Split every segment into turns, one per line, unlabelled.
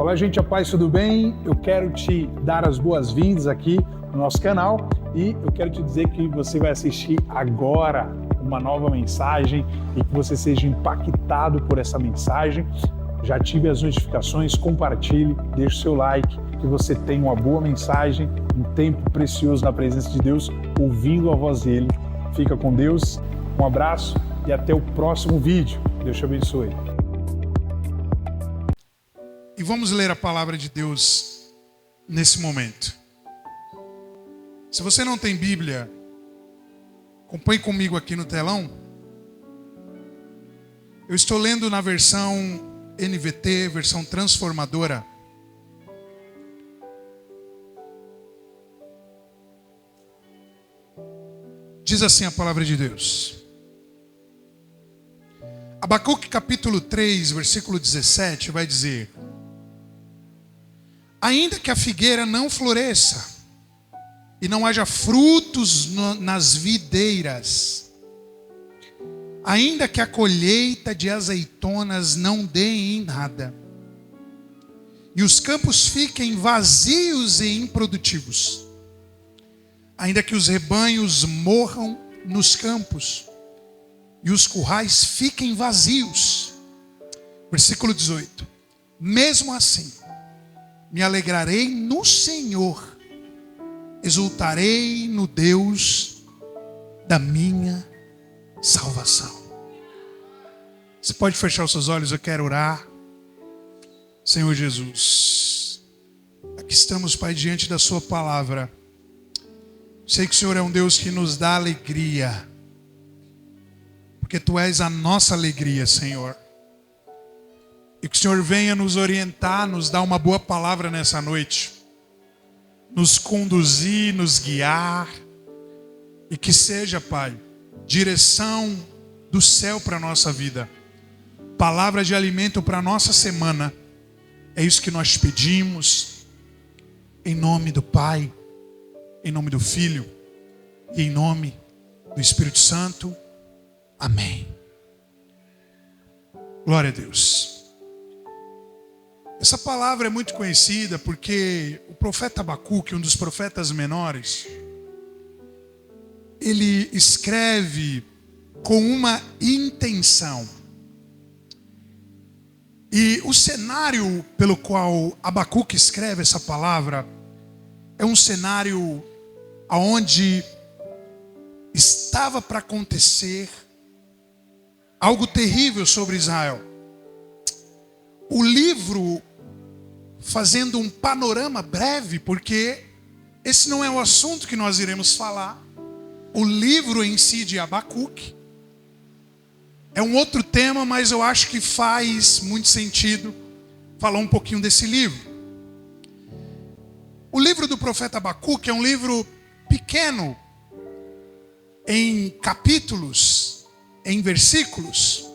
Olá, gente, a paz, tudo bem? Eu quero te dar as boas-vindas aqui no nosso canal e eu quero te dizer que você vai assistir agora uma nova mensagem e que você seja impactado por essa mensagem. Já ative as notificações, compartilhe, deixe o seu like, que você tenha uma boa mensagem, um tempo precioso na presença de Deus, ouvindo a voz dele. Fica com Deus, um abraço e até o próximo vídeo. Deus te abençoe.
E vamos ler a palavra de Deus nesse momento. Se você não tem Bíblia, acompanhe comigo aqui no telão. Eu estou lendo na versão NVT, versão transformadora. Diz assim a palavra de Deus. Abacuque capítulo 3, versículo 17 vai dizer: ainda que a figueira não floresça e não haja frutos nas videiras, ainda que a colheita de azeitonas não dê em nada, e os campos fiquem vazios e improdutivos, ainda que os rebanhos morram nos campos e os currais fiquem vazios. Versículo 18: mesmo assim, me alegrarei no Senhor, exultarei no Deus da minha salvação. Você pode fechar os seus olhos, eu quero orar. Senhor Jesus, aqui estamos, Pai, diante da sua palavra. Sei que o Senhor é um Deus que nos dá alegria, porque Tu és a nossa alegria, Senhor. E que o Senhor venha nos orientar, nos dar uma boa palavra nessa noite, nos conduzir, nos guiar, e que seja, Pai, direção do céu para a nossa vida, palavra de alimento para a nossa semana. É isso que nós pedimos, em nome do Pai, em nome do Filho e em nome do Espírito Santo. Amém. Glória a Deus. Essa palavra é muito conhecida porque o profeta Abacuque, um dos profetas menores, ele escreve com uma intenção. E o cenário pelo qual Abacuque escreve essa palavra é um cenário onde estava para acontecer algo terrível sobre Israel. O livro, fazendo um panorama breve, porque esse não é o assunto que nós iremos falar. O livro em si de Abacuque é um outro tema, mas eu acho que faz muito sentido falar um pouquinho desse livro. O livro do profeta Abacuque é um livro pequeno, em capítulos, em versículos,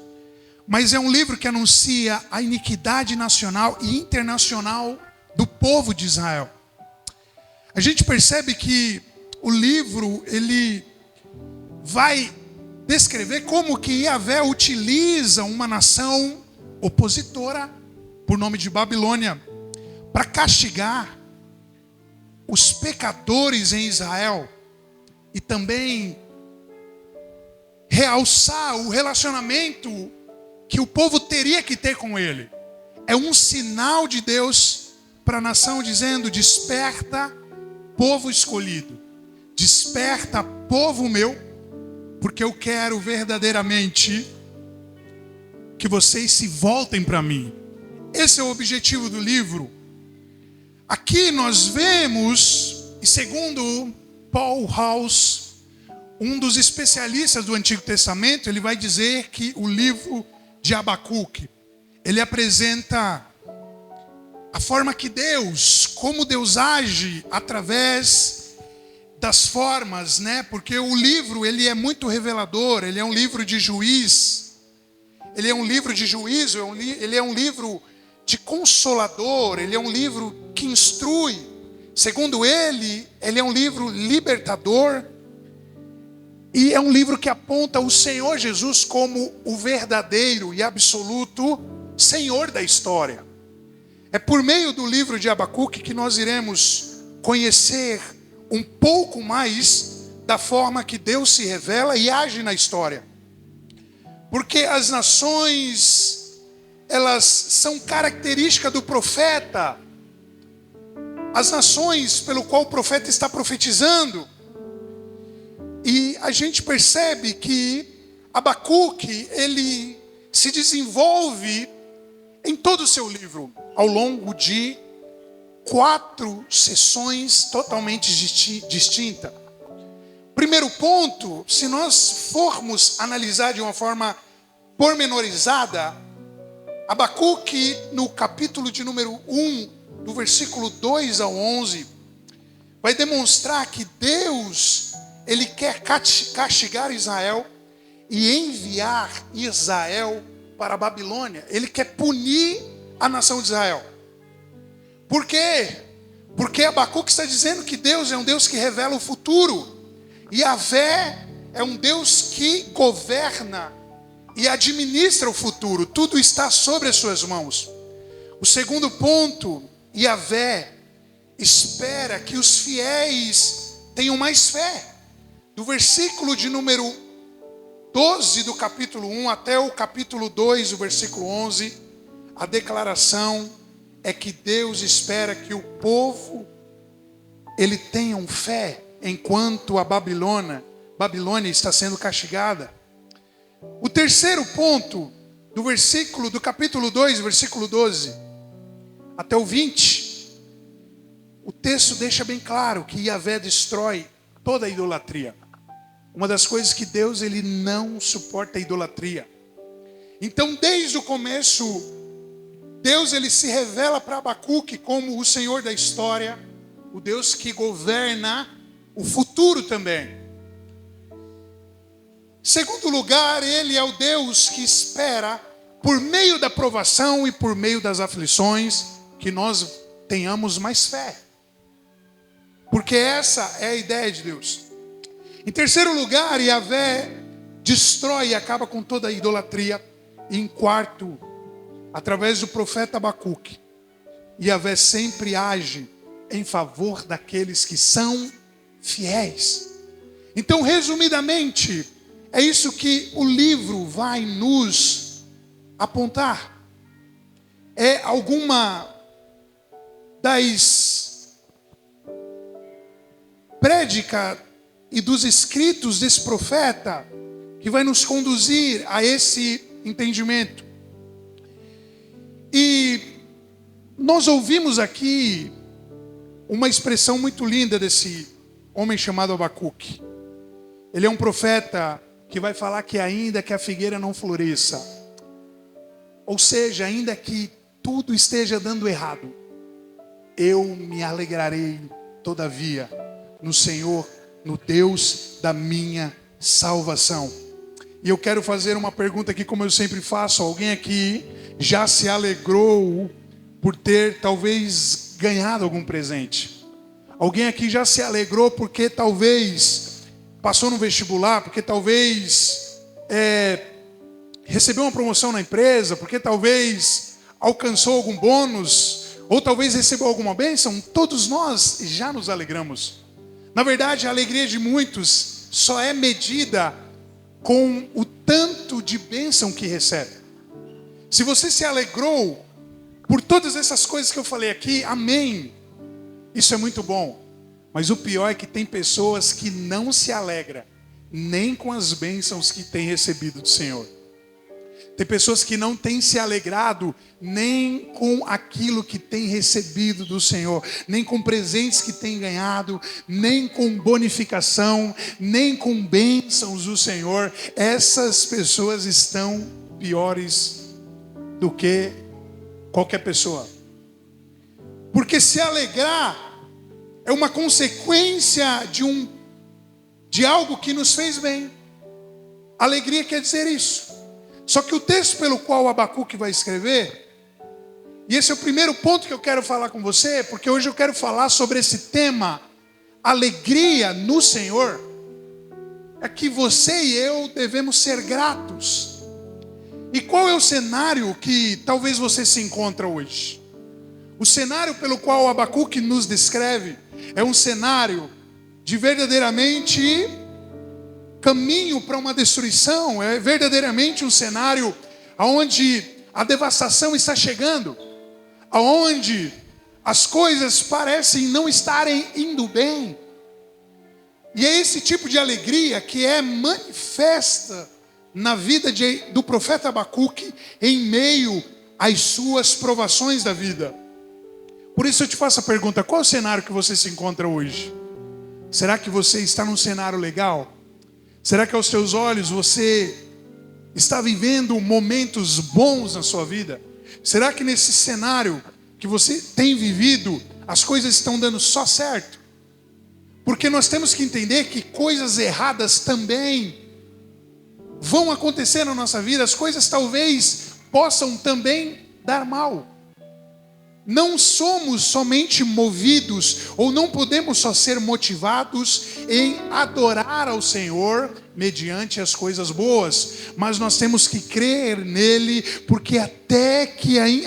mas é um livro que anuncia a iniquidade nacional e internacional do povo de Israel. A gente percebe que o livro, ele vai descrever como que Yahvé utiliza uma nação opositora, por nome de Babilônia, para castigar os pecadores em Israel e também realçar o relacionamento que o povo teria que ter com ele. É um sinal de Deus para a nação, dizendo: desperta, povo escolhido, desperta, povo meu, porque eu quero verdadeiramente que vocês se voltem para mim. Esse é o objetivo do livro. Aqui nós vemos, e segundo Paul House, um dos especialistas do Antigo Testamento, ele vai dizer que o livro de Abacuque, ele apresenta a forma que Deus, como Deus age através das formas, né? Porque o livro, ele é muito revelador, ele é um livro de juiz, ele é um livro de juízo, ele é um livro de consolador, ele é um livro que instrui. Segundo ele é um livro libertador, e é um livro que aponta o Senhor Jesus como o verdadeiro e absoluto Senhor da história. É por meio do livro de Abacuque que nós iremos conhecer um pouco mais da forma que Deus se revela e age na história. Porque as nações, elas são característica do profeta. As nações pelo qual o profeta está profetizando. E a gente percebe que Abacuque, ele se desenvolve em todo o seu livro, ao longo de 4 sessões totalmente distintas. Primeiro ponto, se nós formos analisar de uma forma pormenorizada, Abacuque, no capítulo de número 1, do versículo 2 ao 11, vai demonstrar que Deus, ele quer castigar Israel e enviar Israel para a Babilônia. Ele quer punir a nação de Israel. Por quê? Porque Abacuque está dizendo que Deus é um Deus que revela o futuro. E Yahvé é um Deus que governa e administra o futuro. Tudo está sobre as suas mãos. O segundo ponto, Yahvé espera que os fiéis tenham mais fé. Do versículo de número 12 do capítulo 1 até o capítulo 2, o versículo 11, a declaração é que Deus espera que o povo ele tenha fé enquanto a Babilônia está sendo castigada. O terceiro ponto do capítulo 2, versículo 12 até o 20, o texto deixa bem claro que Yahvé destrói toda a idolatria. Uma das coisas que Deus ele não suporta a idolatria. Então, desde o começo, Deus ele se revela para Abacuque como o Senhor da história, o Deus que governa o futuro também. Segundo lugar, ele é o Deus que espera, por meio da provação e por meio das aflições, que nós tenhamos mais fé. Porque essa é a ideia de Deus. Em terceiro lugar, Yahvé destrói e acaba com toda a idolatria. E em quarto, através do profeta Abacuque, Yahvé sempre age em favor daqueles que são fiéis. Então, resumidamente, é isso que o livro vai nos apontar. É alguma das prédicas e dos escritos desse profeta que vai nos conduzir a esse entendimento. E nós ouvimos aqui uma expressão muito linda desse homem chamado Abacuque. Ele é um profeta que vai falar que ainda que a figueira não floresça, ou seja, ainda que tudo esteja dando errado, eu me alegrarei todavia no Senhor, no Deus da minha salvação. E eu quero fazer uma pergunta aqui, como eu sempre faço. Alguém aqui já se alegrou por ter talvez ganhado algum presente? Alguém aqui já se alegrou porque talvez passou no vestibular, porque talvez recebeu uma promoção na empresa, porque talvez alcançou algum bônus, ou talvez recebeu alguma bênção? Todos nós já nos alegramos. Na verdade, a alegria de muitos só é medida com o tanto de bênção que recebe. Se você se alegrou por todas essas coisas que eu falei aqui, amém. Isso é muito bom. Mas o pior é que tem pessoas que não se alegram nem com as bênçãos que têm recebido do Senhor. Tem pessoas que não têm se alegrado nem com aquilo que têm recebido do Senhor, nem com presentes que têm ganhado, nem com bonificação, nem com bênçãos do Senhor. Essas pessoas estão piores do que qualquer pessoa. Porque se alegrar é uma consequência de algo que nos fez bem. Alegria quer dizer isso. Só que o texto pelo qual Abacuque vai escrever, e esse é o primeiro ponto que eu quero falar com você, porque hoje eu quero falar sobre esse tema, alegria no Senhor, é que você e eu devemos ser gratos. E qual é o cenário que talvez você se encontra hoje? O cenário pelo qual Abacuque nos descreve é um cenário de verdadeiramente caminho para uma destruição, é verdadeiramente um cenário onde a devastação está chegando, onde as coisas parecem não estarem indo bem. E é esse tipo de alegria que é manifesta na vida do profeta Abacuque em meio às suas provações da vida. Por isso eu te faço a pergunta: qual é o cenário que você se encontra hoje? Será que você está num cenário legal? Será que aos seus olhos você está vivendo momentos bons na sua vida? Será que nesse cenário que você tem vivido, as coisas estão dando só certo? Porque nós temos que entender que coisas erradas também vão acontecer na nossa vida. As coisas talvez possam também dar mal. Não somos somente movidos, ou não podemos só ser motivados em adorar ao Senhor mediante as coisas boas, mas nós temos que crer nele, porque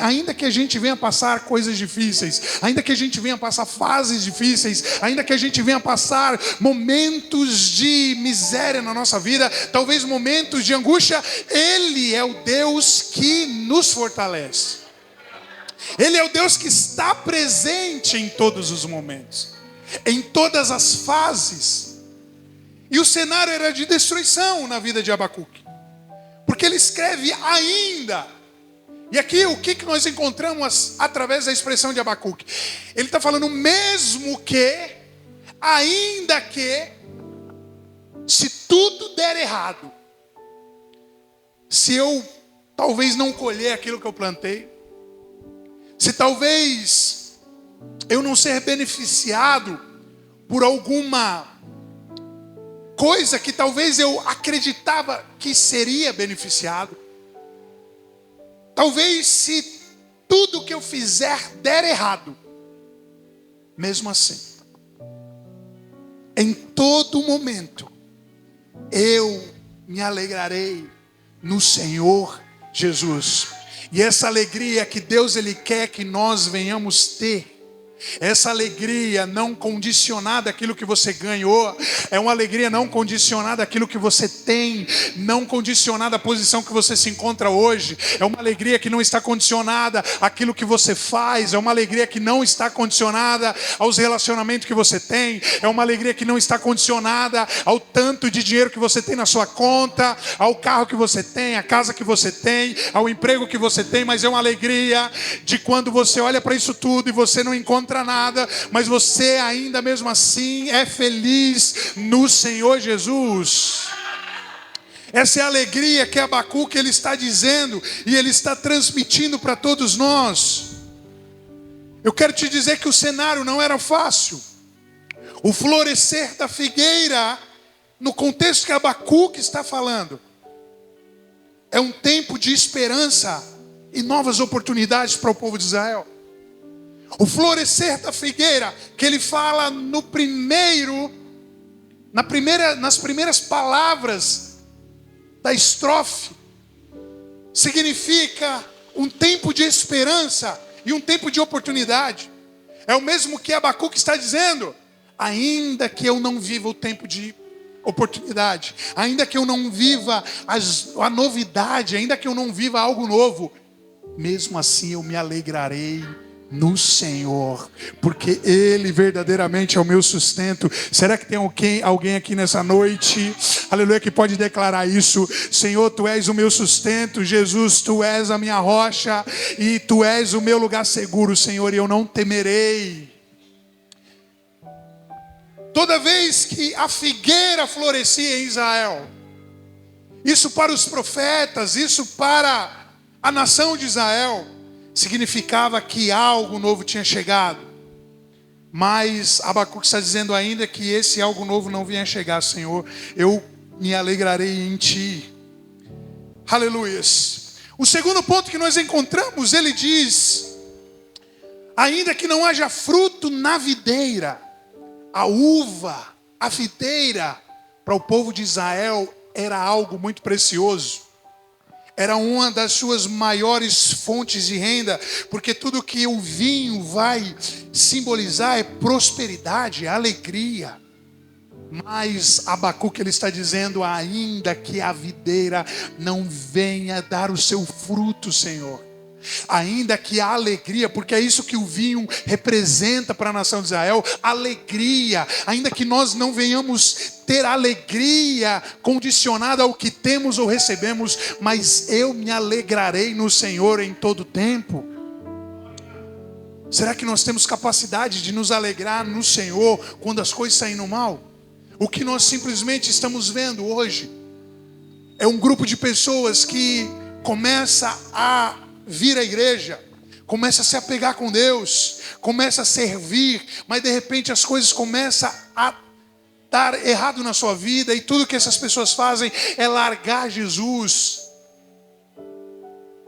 ainda que a gente venha passar coisas difíceis, ainda que a gente venha passar fases difíceis, ainda que a gente venha passar momentos de miséria na nossa vida, talvez momentos de angústia, ele é o Deus que nos fortalece. Ele é o Deus que está presente em todos os momentos, em todas as fases. E o cenário era de destruição na vida de Abacuque, porque ele escreve ainda. E aqui o que nós encontramos através da expressão de Abacuque? Ele está falando mesmo que, ainda que, se tudo der errado, se eu talvez não colher aquilo que eu plantei, se talvez eu não ser beneficiado por alguma coisa que talvez eu acreditava que seria beneficiado, talvez se tudo que eu fizer der errado, mesmo assim, em todo momento, eu me alegrarei no Senhor Jesus. E essa alegria que Deus Ele quer que nós venhamos ter, essa alegria não condicionada àquilo que você ganhou, é uma alegria não condicionada àquilo que você tem, não condicionada à posição que você se encontra hoje, é uma alegria que não está condicionada àquilo que você faz, é uma alegria que não está condicionada aos relacionamentos que você tem, é uma alegria que não está condicionada ao tanto de dinheiro que você tem na sua conta, ao carro que você tem, à casa que você tem, ao emprego que você tem, mas é uma alegria de quando você olha para isso tudo e você não encontra nada, mas você ainda mesmo assim é feliz no Senhor Jesus. Essa é a alegria que Abacuque ele está dizendo e ele está transmitindo para todos nós. Eu quero te dizer que o cenário não era fácil. O florescer da figueira, no contexto que Abacuque está falando, é um tempo de esperança e novas oportunidades para o povo de Israel. O florescer da figueira, que ele fala nas primeiras palavras da estrofe, significa um tempo de esperança e um tempo de oportunidade. É o mesmo que Abacuque está dizendo: ainda que eu não viva o tempo de oportunidade, ainda que eu não viva a novidade, ainda que eu não viva algo novo, mesmo assim eu me alegrarei no Senhor, porque Ele verdadeiramente é o meu sustento. Será que tem alguém aqui nessa noite, aleluia, que pode declarar isso? Senhor, Tu és o meu sustento. Jesus, Tu és a minha rocha e Tu és o meu lugar seguro, Senhor, e eu não temerei. Toda vez que a figueira florescia em Israel, isso para os profetas, isso para a nação de Israel, significava que algo novo tinha chegado. Mas Abacuque está dizendo ainda que esse algo novo não vinha chegar. Senhor, eu me alegrarei em Ti. Aleluias. O segundo ponto que nós encontramos, ele diz: ainda que não haja fruto na videira, a uva, a videira, para o povo de Israel era algo muito precioso. era uma das suas maiores fontes de renda, porque tudo que o vinho vai simbolizar é prosperidade, alegria. Mas Abacuque ele está dizendo: ainda que a videira não venha dar o seu fruto, Senhor, ainda que a alegria, porque é isso que o vinho representa para a nação de Israel, alegria, ainda que nós não venhamos ter alegria condicionada ao que temos ou recebemos, mas eu me alegrarei no Senhor em todo tempo. Será que nós temos capacidade de nos alegrar no Senhor quando as coisas saem mal? O que nós simplesmente estamos vendo hoje é um grupo de pessoas que começa a vir à igreja, começa a se apegar com Deus, começa a servir, mas de repente as coisas começam a dar errado na sua vida, e tudo que essas pessoas fazem é largar Jesus.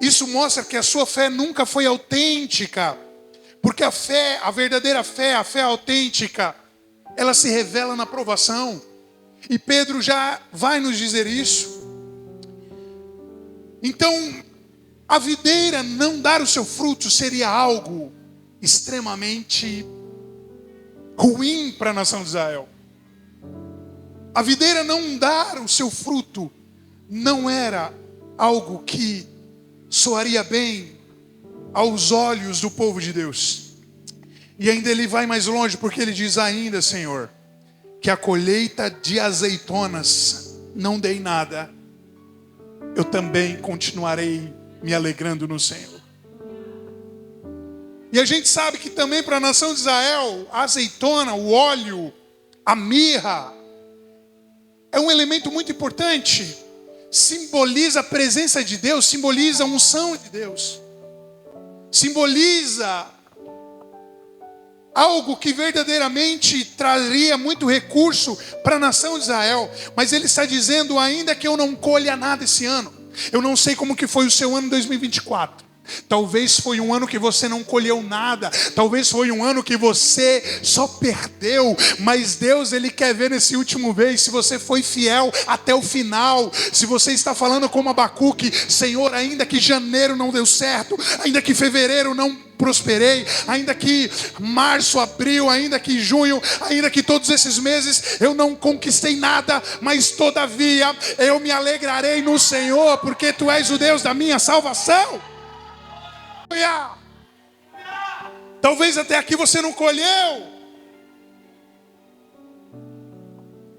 Isso mostra que a sua fé nunca foi autêntica, porque a fé, a verdadeira fé, a fé autêntica, ela se revela na provação, e Pedro já vai nos dizer isso. Então, a videira não dar o seu fruto seria algo extremamente ruim para a nação de Israel. A videira não dar o seu fruto não era algo que soaria bem aos olhos do povo de Deus. E ainda ele vai mais longe, porque ele diz ainda, Senhor, que a colheita de azeitonas não dei nada, eu também continuarei me alegrando no Senhor. E a gente sabe que também para a nação de Israel, a azeitona, o óleo, a mirra, é um elemento muito importante. Simboliza a presença de Deus, simboliza a unção de Deus. Simboliza algo que verdadeiramente traria muito recurso para a nação de Israel. Mas ele está dizendo: ainda que eu não colha nada esse ano, eu não sei como que foi o seu ano 2024. Talvez foi um ano que você não colheu nada, talvez foi um ano que você só perdeu, mas Deus ele quer ver nesse último mês se você foi fiel até o final, se você está falando como Abacuque: Senhor, ainda que janeiro não deu certo, ainda que fevereiro não prosperei, ainda que março, abril, ainda que junho, ainda que todos esses meses eu não conquistei nada, mas todavia eu me alegrarei no Senhor, porque Tu és o Deus da minha salvação. Talvez até aqui você não colheu,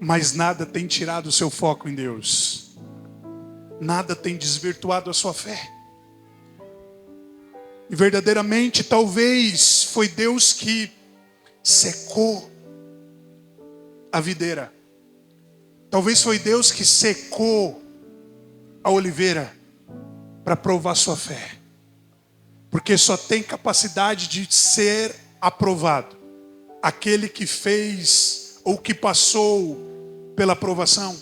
mas nada tem tirado o seu foco em Deus, nada tem desvirtuado a sua fé. E verdadeiramente talvez foi Deus que secou a videira, talvez foi Deus que secou a oliveira para provar sua fé. Porque só tem capacidade de ser aprovado aquele que fez ou que passou pela aprovação.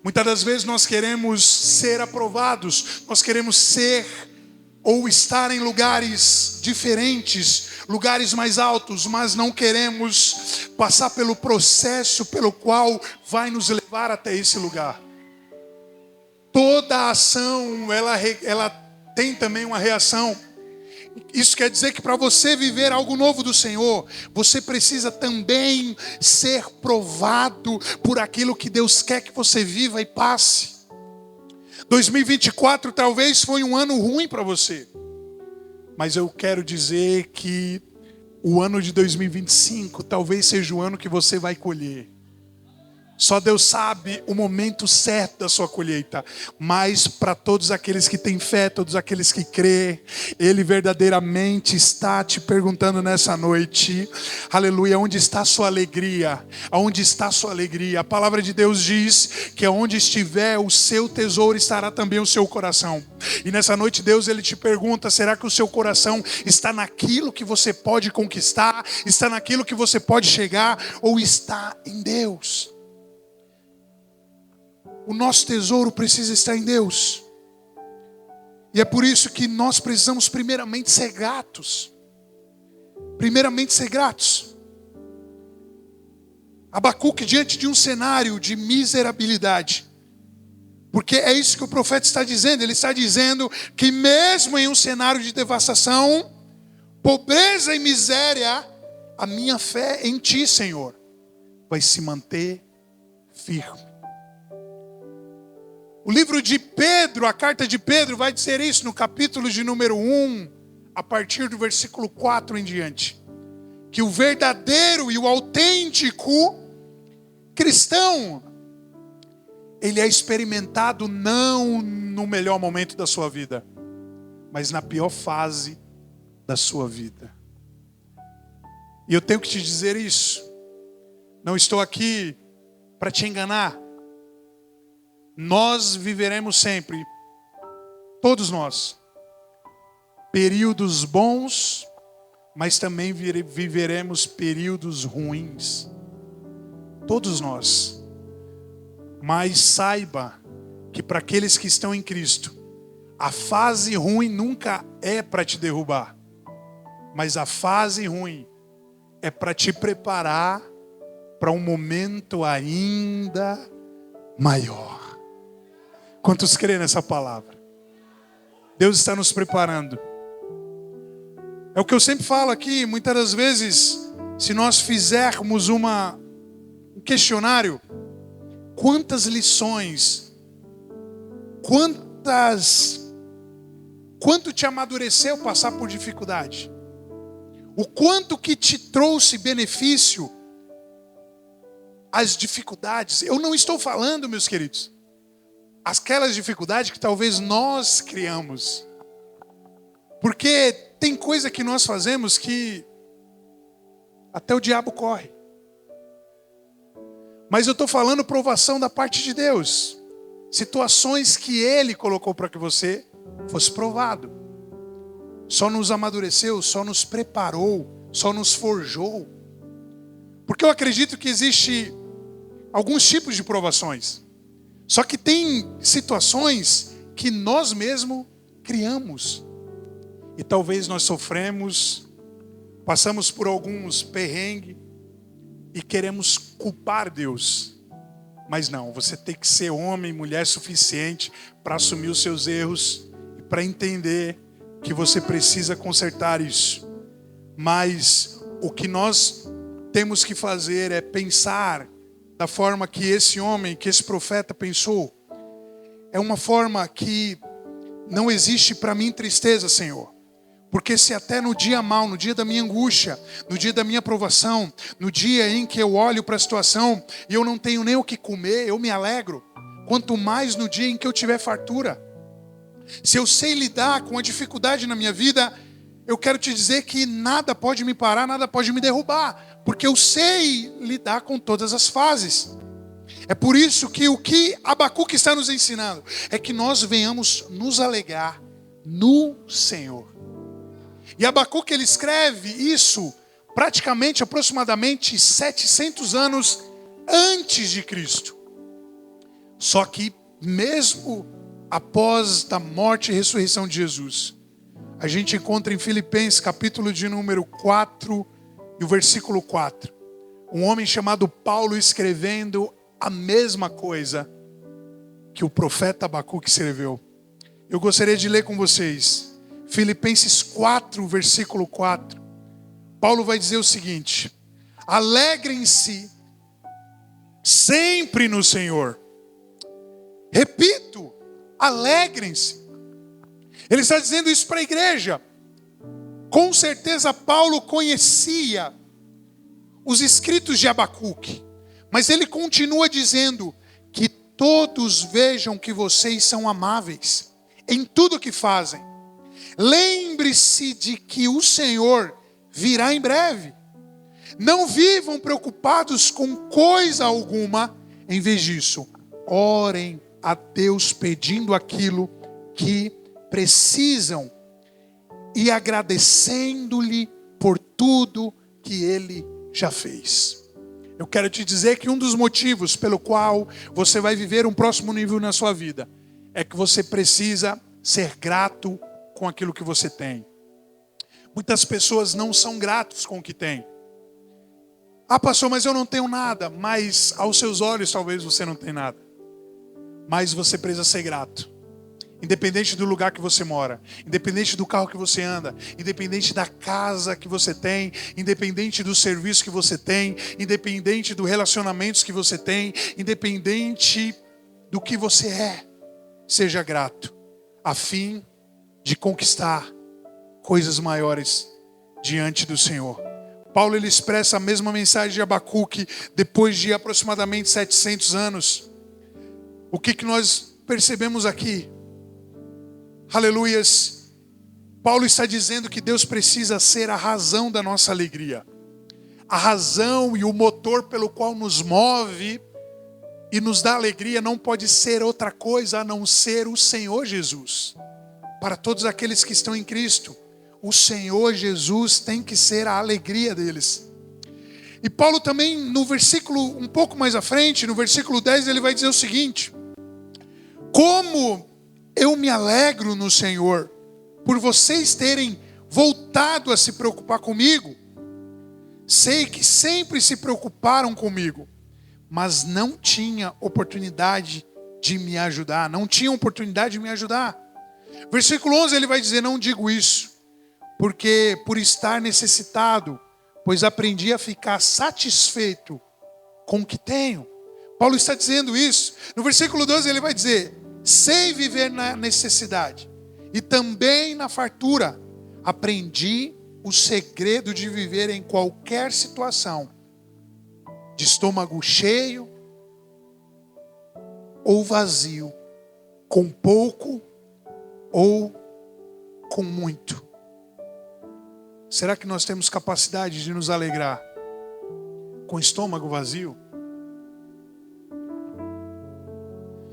Muitas das vezes nós queremos ser aprovados, nós queremos ser ou estar em lugares diferentes, lugares mais altos, mas não queremos passar pelo processo pelo qual vai nos levar até esse lugar. Toda ação, ela tem também uma reação. Isso quer dizer que para você viver algo novo do Senhor, você precisa também ser provado por aquilo que Deus quer que você viva e passe. 2024 talvez foi um ano ruim para você, mas eu quero dizer que o ano de 2025 talvez seja o ano que você vai colher. Só Deus sabe o momento certo da sua colheita. Mas para todos aqueles que têm fé, todos aqueles que crêem, Ele verdadeiramente está te perguntando nessa noite: aleluia, onde está a sua alegria? Aonde está a sua alegria? A palavra de Deus diz que onde estiver o seu tesouro, estará também o seu coração. E nessa noite Deus ele te pergunta: será que o seu coração está naquilo que você pode conquistar? Está naquilo que você pode chegar? Ou está em Deus? O nosso tesouro precisa estar em Deus. E é por isso que nós precisamos primeiramente ser gratos. Primeiramente ser gratos. Abacuque, diante de um cenário de miserabilidade, Porque é isso que o profeta está dizendo. Ele está dizendo que mesmo em um cenário de devastação, pobreza e miséria, a minha fé em Ti, Senhor, vai se manter firme. O livro de Pedro, a carta de Pedro, vai dizer isso no capítulo de número 1, a partir do versículo 4 em diante. Que o verdadeiro e o autêntico cristão, ele é experimentado não no melhor momento da sua vida, mas na pior fase da sua vida. E eu tenho que te dizer isso. Não estou aqui para te enganar. Nós viveremos sempre, todos nós, períodos bons, mas também viveremos períodos ruins. Todos nós. Mas saiba que para aqueles que estão em Cristo, a fase ruim nunca é para te derrubar, mas a fase ruim é para te preparar para um momento ainda maior. Quantos creem nessa palavra? Deus está nos preparando. É o que eu sempre falo aqui, muitas das vezes, se nós fizermos um questionário, quantas lições, quanto te amadureceu passar por dificuldade? O quanto que te trouxe benefício as dificuldades? Eu não estou falando, meus queridos, aquelas dificuldades que talvez nós criamos. Porque tem coisa que nós fazemos que até o diabo corre. Mas eu estou falando provação da parte de Deus. Situações que Ele colocou para que você fosse provado. Só nos amadureceu, só nos preparou, só nos forjou. Porque eu acredito que existe alguns tipos de provações. Só que tem situações que nós mesmos criamos. E talvez nós sofremos, passamos por alguns perrengues e queremos culpar Deus. Mas não, você tem que ser homem e mulher suficiente para assumir os seus erros e para entender que você precisa consertar isso. Mas o que nós temos que fazer é pensar da forma que esse homem, que esse profeta pensou. É uma forma que não existe para mim tristeza, Senhor. Porque se até no dia mau, no dia da minha angústia, no dia da minha provação, no dia em que eu olho para a situação e eu não tenho nem o que comer, eu me alegro. Quanto mais no dia em que eu tiver fartura. Se eu sei lidar com a dificuldade na minha vida, eu quero te dizer que nada pode me parar, nada pode me derrubar. Porque eu sei lidar com todas as fases. É por isso que o que Abacuque está nos ensinando é que nós venhamos nos alegrar no Senhor. E Abacuque, ele escreve isso praticamente, aproximadamente 700 anos antes de Cristo. Só que mesmo após a morte e ressurreição de Jesus, a gente encontra em Filipenses, capítulo de número 4 e o versículo 4, um homem chamado Paulo escrevendo a mesma coisa que o profeta Abacuque escreveu. Eu gostaria de ler com vocês Filipenses 4, versículo 4. Paulo vai dizer o seguinte: alegrem-se sempre no Senhor. Repito, alegrem-se. Ele está dizendo isso para a igreja. Com certeza Paulo conhecia os escritos de Abacuque, mas ele continua dizendo que todos vejam que vocês são amáveis em tudo que fazem. Lembre-se de que o Senhor virá em breve. Não vivam preocupados com coisa alguma. Em vez disso, orem a Deus pedindo aquilo que precisam e agradecendo-lhe por tudo que Ele já fez. Eu quero te dizer que um dos motivos pelo qual você vai viver um próximo nível na sua vida é que você precisa ser grato com aquilo que você tem. Muitas pessoas não são gratos com o que têm. Ah, pastor, mas eu não tenho nada. Mas aos seus olhos talvez você não tenha nada. mas você precisa ser grato. Independente do lugar que você mora, independente do carro que você anda, independente da casa que você tem, independente do serviço que você tem, independente dos relacionamentos que você tem, independente do que você é, seja grato, a fim de conquistar coisas maiores diante do Senhor. Paulo ele expressa a mesma mensagem de Abacuque depois de aproximadamente 700 anos. O que nós percebemos aqui? Aleluias. Paulo está dizendo que Deus precisa ser a razão da nossa alegria. A razão e o motor pelo qual nos move e nos dá alegria não pode ser outra coisa a não ser o Senhor Jesus. Para todos aqueles que estão em Cristo, o Senhor Jesus tem que ser a alegria deles. E Paulo também no versículo, um pouco mais à frente, no versículo 10, ele vai dizer o seguinte: como eu me alegro no Senhor, por vocês terem voltado a se preocupar comigo. Sei que sempre se preocuparam comigo, mas não tinha oportunidade de me ajudar. Não tinha oportunidade de me ajudar. Versículo 11 ele vai dizer: não digo isso, porque por estar necessitado, pois aprendi a ficar satisfeito com o que tenho. Paulo está dizendo isso. No versículo 12 ele vai dizer: sei viver na necessidade e também na fartura. Aprendi o segredo de viver em qualquer situação, de estômago cheio ou vazio, com pouco ou com muito. Será que nós temos capacidade de nos alegrar com estômago vazio?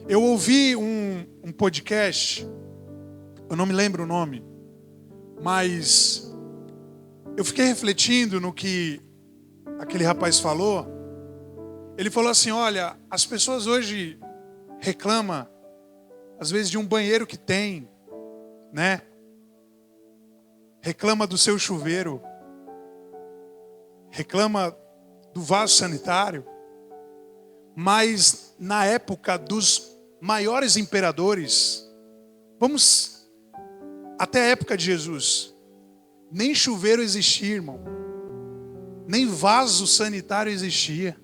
Eu ouvi um podcast, eu não me lembro o nome, mas eu fiquei refletindo no que aquele rapaz falou. Ele falou assim: olha, as pessoas hoje reclamam, às vezes, de um banheiro que tem, né? Reclama do seu chuveiro, reclama do vaso sanitário, mas na época dos maiores imperadores, vamos até a época de Jesus, nem chuveiro existia, irmão, nem vaso sanitário existia.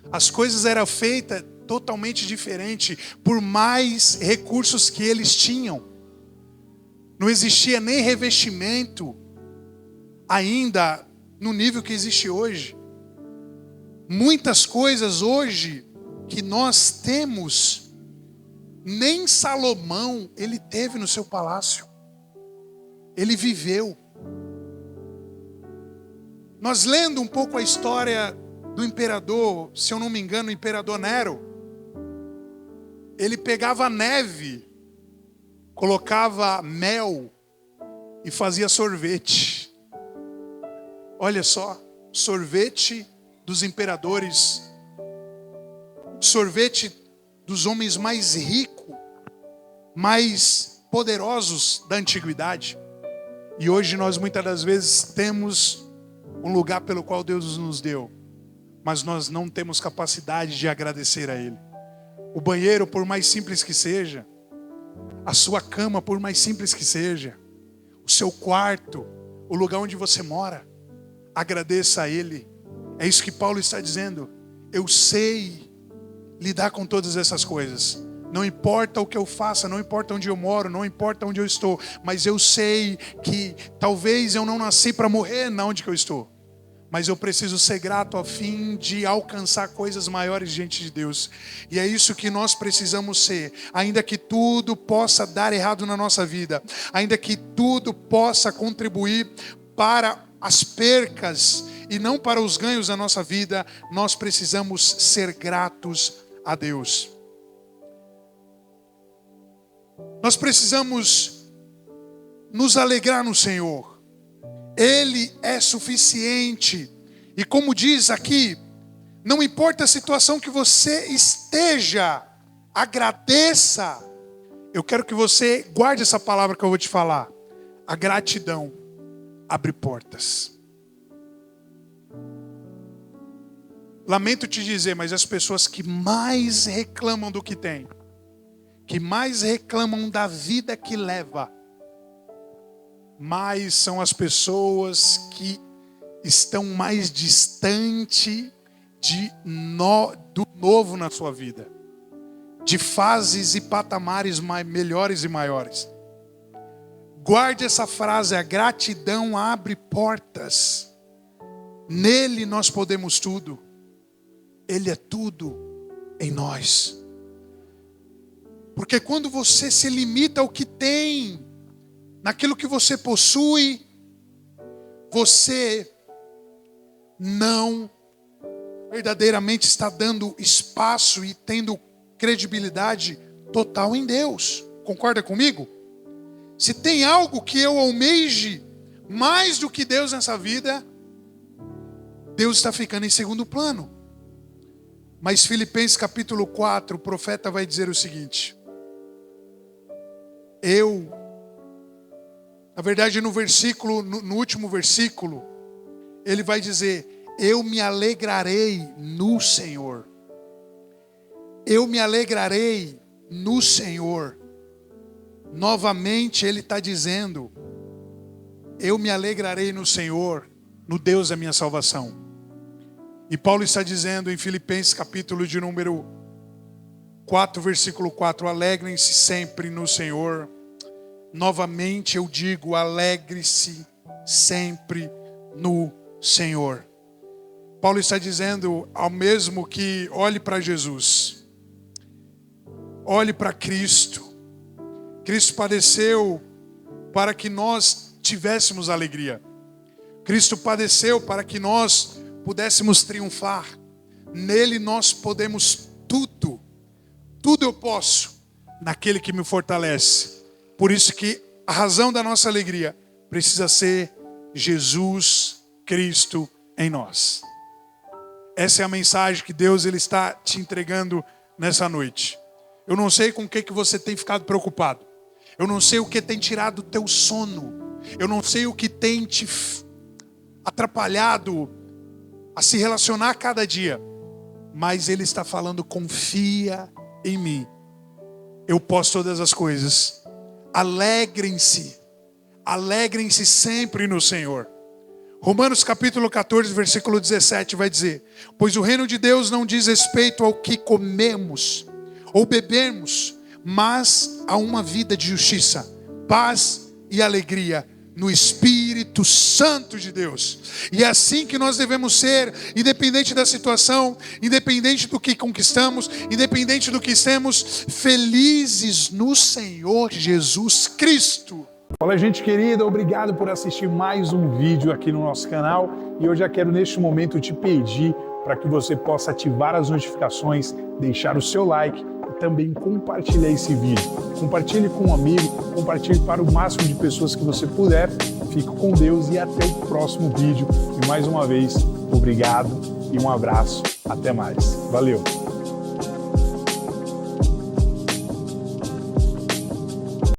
As coisas eram feitas totalmente diferente, por mais recursos que eles tinham. Não existia nem revestimento ainda no nível que existe hoje. Muitas coisas hoje que nós temos, nem Salomão ele teve no seu palácio. Ele viveu. Nós lendo um pouco a história do imperador, se eu não me engano, o imperador Nero, ele pegava neve, colocava mel e fazia sorvete. Olha só, sorvete dos imperadores, sorvete dos homens mais ricos, mais poderosos da antiguidade. E hoje nós muitas das vezes temos um lugar pelo qual Deus nos deu, mas nós não temos capacidade de agradecer a Ele. O banheiro, por mais simples que seja, a sua cama, por mais simples que seja, o seu quarto, o lugar onde você mora, agradeça a Ele. É isso que Paulo está dizendo. Eu sei lidar com todas essas coisas. Não importa o que eu faça, não importa onde eu moro, não importa onde eu estou, mas eu sei que talvez eu não nasci para morrer na onde que eu estou, mas eu preciso ser grato a fim de alcançar coisas maiores diante de Deus. E é isso que nós precisamos ser. Ainda que tudo possa dar errado na nossa vida, ainda que tudo possa contribuir para as percas e não para os ganhos da nossa vida, nós precisamos ser gratos a Deus. Nós precisamos nos alegrar no Senhor. Ele é suficiente. E como diz aqui, não importa a situação que você esteja, agradeça. Eu quero que você guarde essa palavra que eu vou te falar. A gratidão abre portas. Lamento te dizer, mas as pessoas que mais reclamam do que têm que mais reclamam da vida que leva, mais são as pessoas que estão mais distante do novo na sua vida, de fases e patamares melhores e maiores. Guarde essa frase: a gratidão abre portas. Nele nós podemos tudo. Ele é tudo em nós. Porque quando você se limita ao que tem, naquilo que você possui, você não verdadeiramente está dando espaço e tendo credibilidade total em Deus. Concorda comigo? Se tem algo que eu almeje mais do que Deus nessa vida, Deus está ficando em segundo plano. Mas Filipenses capítulo 4, o profeta vai dizer o seguinte: na verdade no último versículo, ele vai dizer: eu me alegrarei no Senhor. Eu me alegrarei no Senhor. Novamente ele está dizendo: eu me alegrarei no Senhor, no Deus da minha salvação. E Paulo está dizendo em Filipenses capítulo de número 4, versículo 4: alegrem-se sempre no Senhor. Novamente eu digo: alegre-se sempre no Senhor. Paulo está dizendo ao mesmo que olhe para Jesus, olhe para Cristo. Cristo padeceu para que nós tivéssemos alegria. Cristo padeceu para que nós pudéssemos triunfar. Nele nós podemos tudo. Tudo eu posso naquele que me fortalece. Por isso que a razão da nossa alegria precisa ser Jesus Cristo em nós. Essa é a mensagem que Deus ele está te entregando nessa noite. Eu não sei com o que você tem ficado preocupado. Eu não sei o que tem tirado o teu sono. Eu não sei o que tem te atrapalhado a se relacionar a cada dia. Mas Ele está falando: confia em mim. Eu posso todas as coisas. Alegrem-se. Alegrem-se sempre no Senhor. Romanos capítulo 14, versículo 17 vai dizer: pois o reino de Deus não diz respeito ao que comemos ou bebemos, mas a uma vida de justiça, paz e alegria no Espírito Santo de Deus. E é assim que nós devemos ser, independente da situação, independente do que conquistamos, independente do que temos, felizes no Senhor Jesus Cristo.
Olá, gente querida, obrigado por assistir mais um vídeo aqui no nosso canal. E eu já quero neste momento te pedir para que você possa ativar as notificações, deixar o seu like e também compartilhar esse vídeo. Compartilhe com um amigo, compartilhe para o máximo de pessoas que você puder. Fique com Deus e até o próximo vídeo. E mais uma vez, obrigado e um abraço. Até mais. Valeu!